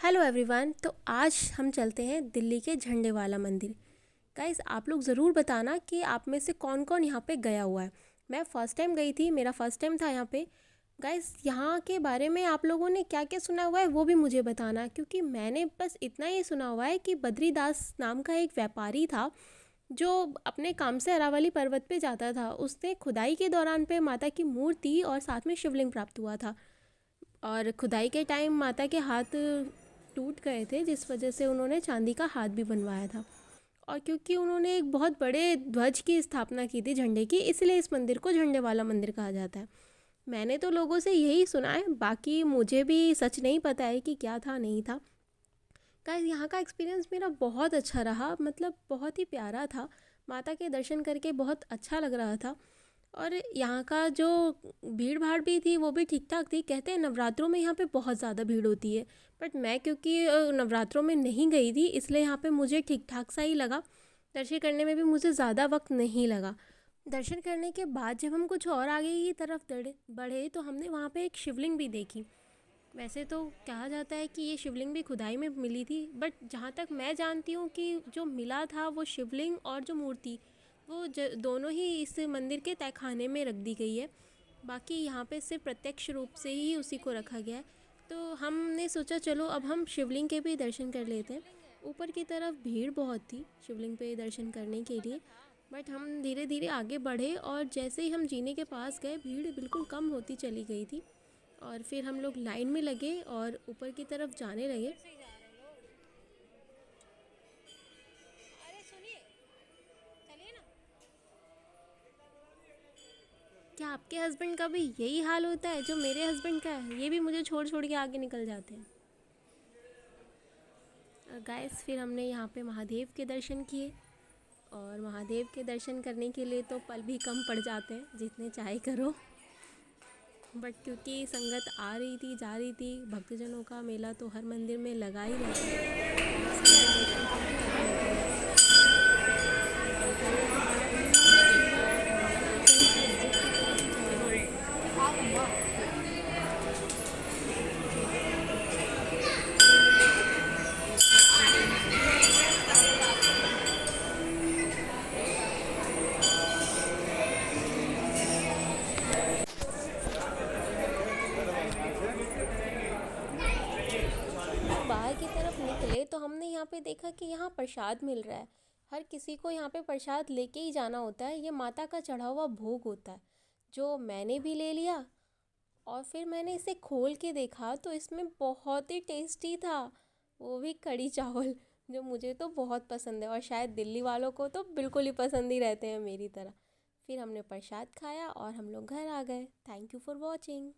Hello everyone. तो आज हम चलते हैं दिल्ली के झंडे वाला मंदिर। गाइस, आप लोग ज़रूर बताना कि आप में से कौन कौन यहाँ पे गया हुआ है। मैं फ़र्स्ट टाइम गई थी, मेरा फ़र्स्ट टाइम था यहाँ पे। गाइस, यहाँ के बारे में आप लोगों ने क्या क्या सुना हुआ है वो भी मुझे बताना, क्योंकि मैंने बस इतना ही सुना हुआ है कि बद्रीदास नाम का एक व्यापारी था जो अपने काम से अरावली पर्वत पे जाता था। उसने खुदाई के दौरान पे माता की मूर्ति और साथ में शिवलिंग प्राप्त हुआ था, और खुदाई के टाइम माता के हाथ टूट गए थे, जिस वजह से उन्होंने चांदी का हाथ भी बनवाया था। और क्योंकि उन्होंने एक बहुत बड़े ध्वज की स्थापना की थी झंडे की, इसलिए इस मंदिर को झंडे वाला मंदिर कहा जाता है। मैंने तो लोगों से यही सुना है, बाकी मुझे भी सच नहीं पता है कि क्या था नहीं था। गाइस, यहाँ का एक्सपीरियंस मेरा बहुत अच्छा रहा, मतलब बहुत ही प्यारा था। माता के दर्शन करके बहुत अच्छा लग रहा था। और यहाँ का जो भीड़ भाड़ भी थी वो भी ठीक ठाक थी। कहते हैं नवरात्रों में यहाँ पे बहुत ज़्यादा भीड़ होती है, बट मैं क्योंकि नवरात्रों में नहीं गई थी, इसलिए यहाँ पे मुझे ठीक ठाक सा ही लगा। दर्शन करने में भी मुझे ज़्यादा वक्त नहीं लगा। दर्शन करने के बाद जब हम कुछ और आगे की तरफ बढ़े तो हमने वहाँ पे एक शिवलिंग भी देखी। वैसे तो कहा जाता है कि ये शिवलिंग भी खुदाई में मिली थी, बट जहाँ तक मैं जानती हूँ कि जो मिला था वो शिवलिंग और जो मूर्ति, वो दोनों ही इस मंदिर के तहखाने में रख दी गई है। बाकी यहाँ पे सिर्फ प्रत्यक्ष रूप से ही उसी को रखा गया है। तो हमने सोचा चलो अब हम शिवलिंग के भी दर्शन कर लेते हैं। ऊपर की तरफ भीड़ बहुत थी शिवलिंग पे दर्शन करने के लिए, बट हम धीरे धीरे आगे बढ़े और जैसे ही हम जीने के पास गए भीड़ बिल्कुल कम होती चली गई थी। और फिर हम लोग लाइन में लगे और ऊपर की तरफ जाने लगे। क्या आपके हस्बैंड का भी यही हाल होता है जो मेरे हस्बैंड का है? ये भी मुझे छोड़ छोड़ के आगे निकल जाते हैं। गाइस, फिर हमने यहाँ पे महादेव के दर्शन किए, और महादेव के दर्शन करने के लिए तो पल भी कम पड़ जाते हैं जितने चाहे करो। बट क्योंकि संगत आ रही थी जा रही थी, भक्तजनों का मेला तो हर मंदिर में लगा ही रहता है, और सबके दर्शन करके आगे निकल गए। जानकारी हमारा यही था कि मंदिर के कहीं एग्जिट की तरफ ही जाना होगा। तो बाहर की तरफ निकले तो हमने यहाँ पे देखा कि यहाँ प्रसाद मिल रहा है। हर किसी को यहाँ पे प्रसाद लेके ही जाना होता है। ये माता का चढ़ा हुआ भोग होता है, जो मैंने भी ले लिया। और फिर मैंने इसे खोल के देखा तो इसमें बहुत ही टेस्टी था, वो भी कढ़ी चावल, जो मुझे तो बहुत पसंद है, और शायद दिल्ली वालों को तो बिल्कुल ही पसंद ही रहते हैं मेरी तरह। फिर हमने प्रसाद खाया और हम लोग घर आ गए। Thank you for watching.